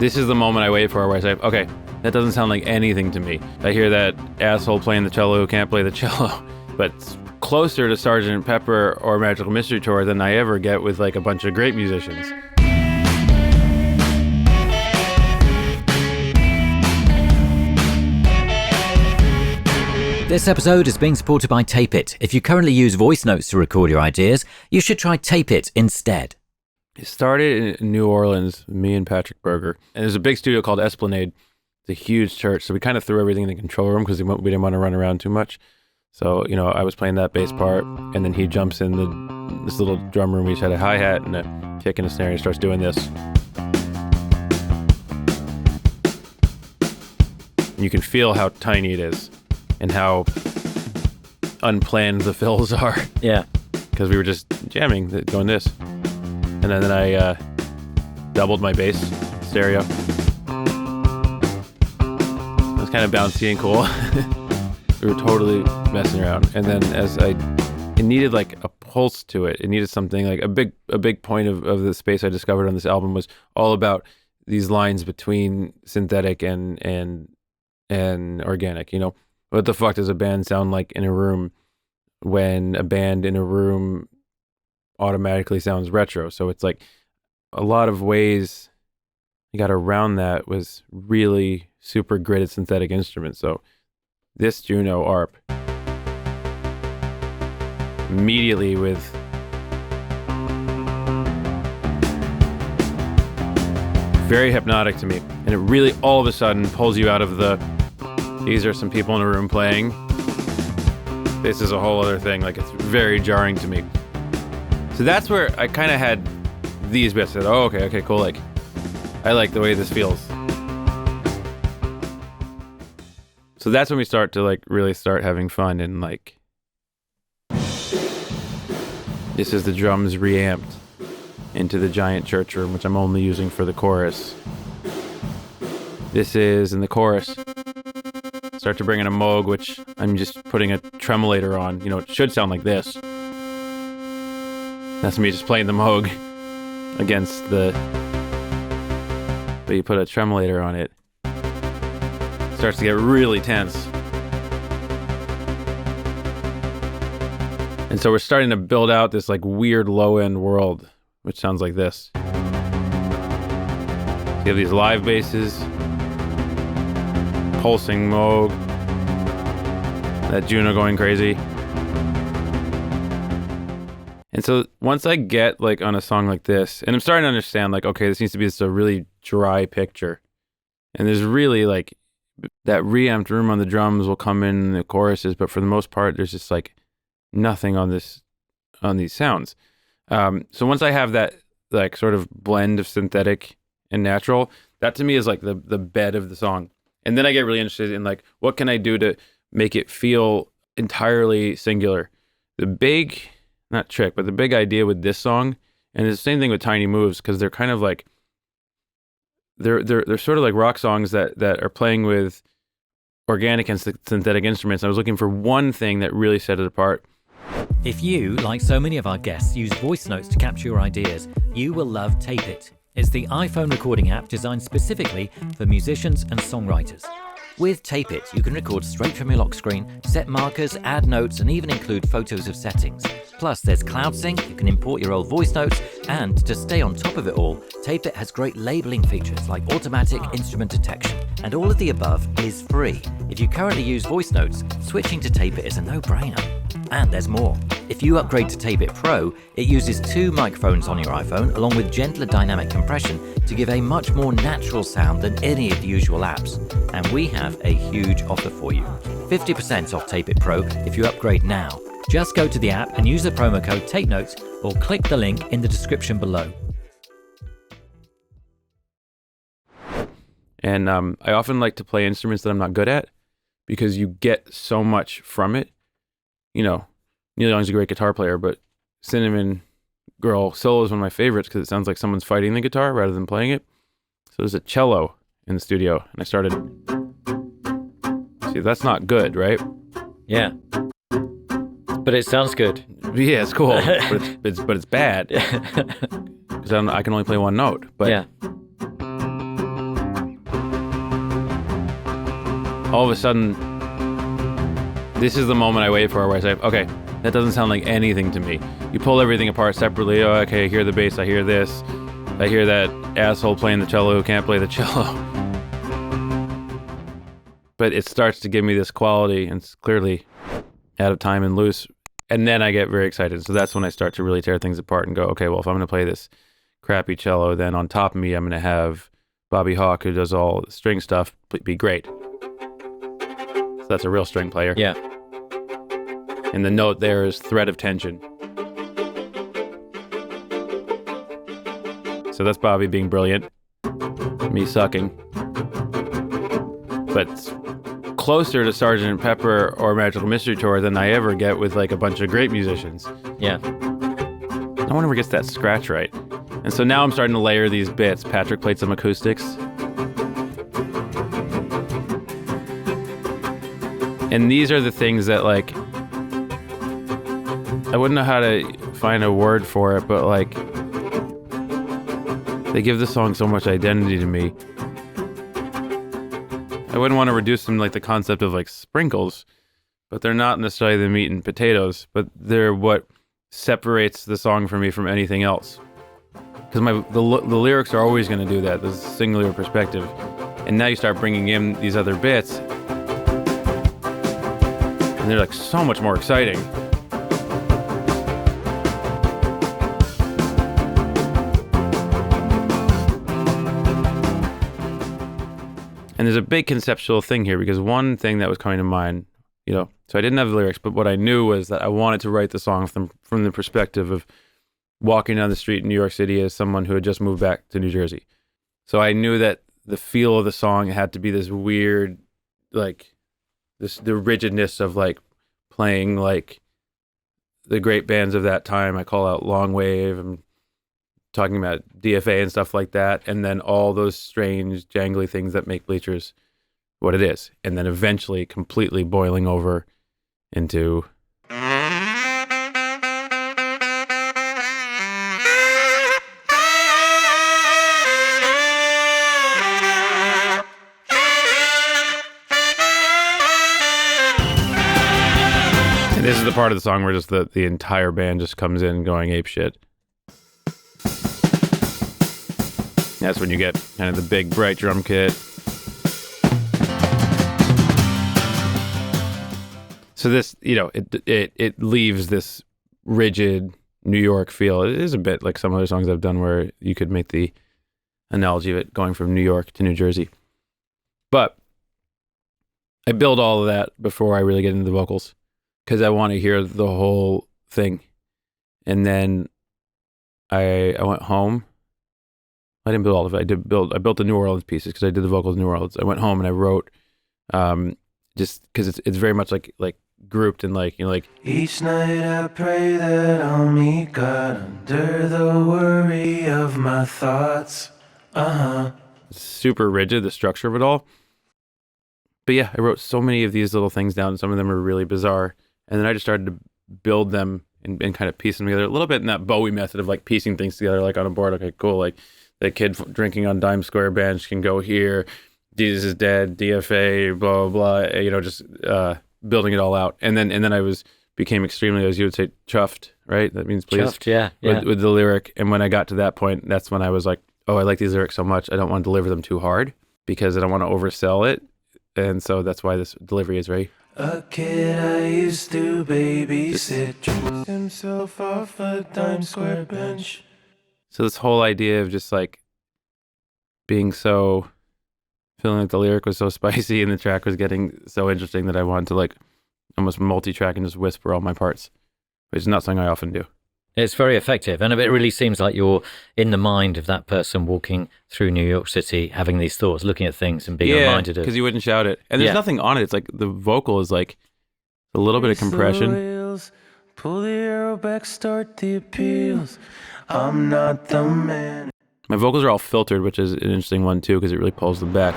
This is the moment I wait for where I say, okay, that doesn't sound like anything to me. I hear that asshole playing the cello who can't play the cello, but it's closer to Sgt. Pepper or Magical Mystery Tour than I ever get with like a bunch of great musicians. This episode is being supported by Tape It. If you currently use voice notes to record your ideas, you should try Tape It instead. It started in New Orleans, me and Patrick Berger. And there's a big studio called Esplanade. It's a huge church. So we kind of threw everything in the control room because we didn't want to run around too much. So, you know, I was playing that bass part, and then he jumps in this little drum room. We just had a hi-hat and a kick and a snare, and he starts doing this. And you can feel how tiny it is and how unplanned the fills are. Yeah. Because we were just jamming, doing this. And then I doubled my bass stereo. It was kind of bouncy and cool. We were totally messing around. And then it needed like a pulse to it. It needed something like a big point of the space I discovered on this album was all about these lines between synthetic and organic. You know, what the fuck does a band sound like in a room when a band in a room automatically sounds retro? So it's like a lot of ways I got around that was really super gridded synthetic instruments. So this Juno ARP immediately with very hypnotic to me, and it really all of a sudden pulls you out of these are some people in a room playing, this is a whole other thing. Like, it's very jarring to me. So that's where I kind of had these bits. I said, oh, okay, cool. Like, I like the way this feels. So that's when we start to like really start having fun, and like, this is the drums reamped into the giant church room, which I'm only using for the chorus. This is in the chorus. Start to bring in a Moog, which I'm just putting a tremolator on. You know, it should sound like this. That's me just playing the Moog against but you put a tremolator on it. It starts to get really tense. And so we're starting to build out this like weird low-end world, which sounds like this. So you have these live basses, pulsing Moog, that Juno going crazy. And so once I get like on a song like this, and I'm starting to understand like, okay, this needs to be a really dry picture. And there's really like that reamped room on the drums will come in the choruses, but for the most part, there's just like nothing on these sounds. So once I have that like sort of blend of synthetic and natural, that to me is like the bed of the song. And then I get really interested in like, what can I do to make it feel entirely singular? The big, not trick, but the big idea with this song, and it's the same thing with Tiny Moves, because they're kind of like, they're sort of like rock songs that are playing with organic and synthetic instruments. I was looking for one thing that really set it apart. If you, like so many of our guests, use voice notes to capture your ideas, you will love Tape It. It's the iPhone recording app designed specifically for musicians and songwriters. With Tape It, you can record straight from your lock screen, set markers, add notes, and even include photos of settings. Plus, there's Cloud Sync, you can import your old voice notes, and to stay on top of it all, Tape It has great labeling features like automatic instrument detection. And all of the above is free. If you currently use voice notes, switching to Tape It is a no-brainer. And there's more. If you upgrade to Tape It Pro, it uses 2 microphones on your iPhone along with gentler dynamic compression to give a much more natural sound than any of the usual apps. And we have a huge offer for you. 50% off Tape It Pro if you upgrade now. Just go to the app and use the promo code TAPENOTES or click the link in the description below. And I often like to play instruments that I'm not good at because you get so much from it. You know, Neil Young's a great guitar player, but Cinnamon Girl solo is one of my favorites because it sounds like someone's fighting the guitar rather than playing it. So there's a cello in the studio, and I started. See, that's not good, right? Yeah. But it sounds good. Yeah, it's cool, but it's bad because I can only play one note. But yeah. all of a sudden, this is the moment I wait for where I say, okay, that doesn't sound like anything to me. You pull everything apart separately. Oh, okay, I hear the bass, I hear this. I hear that asshole playing the cello who can't play the cello. But it starts to give me this quality, and it's clearly out of time and loose. And then I get very excited. So that's when I start to really tear things apart and go, okay, well, if I'm going to play this crappy cello, then on top of me, I'm going to have Bobby Hawk, who does all the string stuff, be great. So that's a real string player. Yeah. And the note there is thread of tension. So that's Bobby being brilliant, me sucking. But closer to Sgt. Pepper or Magical Mystery Tour than I ever get with like a bunch of great musicians. Yeah. No one ever gets that scratch right. And so now I'm starting to layer these bits. Patrick played some acoustics. And these are the things that like, I wouldn't know how to find a word for it, but like, they give the song so much identity to me. I wouldn't want to reduce them to like the concept of like sprinkles, but they're not necessarily the meat and potatoes, but they're what separates the song for me from anything else. Because the lyrics are always going to do that, this singular perspective. And now you start bringing in these other bits, and they're like so much more exciting. And there's a big conceptual thing here, because one thing that was coming to mind, you know, so I didn't have the lyrics, but what I knew was that I wanted to write the song from the perspective of walking down the street in New York City as someone who had just moved back to New Jersey. So I knew that the feel of the song had to be this weird, like, the rigidness of like playing like the great bands of that time. I call out Long Wave, I'm talking about DFA and stuff like that, and then all those strange, jangly things that make Bleachers what it is, and then eventually completely boiling over into and this is the part of the song where just the entire band just comes in going ape shit. That's when you get kind of the big bright drum kit. So this, you know, it leaves this rigid New York feel. It is a bit like some other songs I've done where you could make the analogy of it going from New York to New Jersey. But I build all of that before I really get into the vocals, because I want to hear the whole thing. And then I went home. I didn't build all of it. I built the New Orleans pieces because I did the vocals in New Orleans. I went home and I wrote, just because it's very much like grouped and like, you know, like each night I pray that I'll meet God under the worry of my thoughts. Super rigid, the structure of it all. But yeah, I wrote so many of these little things down. Some of them are really bizarre, and then I just started to build them and kind of piece them together a little bit in that Bowie method of like piecing things together, like on a board. Okay, cool. Like the kid drinking on Dime Square bench can go here. Jesus is dead. DFA. Blah blah blah. You know, just building it all out, and then I became extremely, as you would say, chuffed. Right? That means pleased. Chuffed, yeah. With the lyric, and when I got to that point, that's when I was like, oh, I like these lyrics so much. I don't want to deliver them too hard because I don't want to oversell it, and so that's why this delivery is very. A kid I used to babysit drew himself off a Dime Square bench. So this whole idea of just like being so, feeling like the lyric was so spicy and the track was getting so interesting that I wanted to like almost multi-track and just whisper all my parts, which is not something I often do. It's very effective, and it really seems like you're in the mind of that person walking through New York City, having these thoughts, looking at things and being reminded of... because you wouldn't shout it. And there's nothing on it. It's like the vocal is like a little bit of compression. Pull the arrow back, start the appeals. I'm not the man. My vocals are all filtered, which is an interesting one too, because it really pulls them back.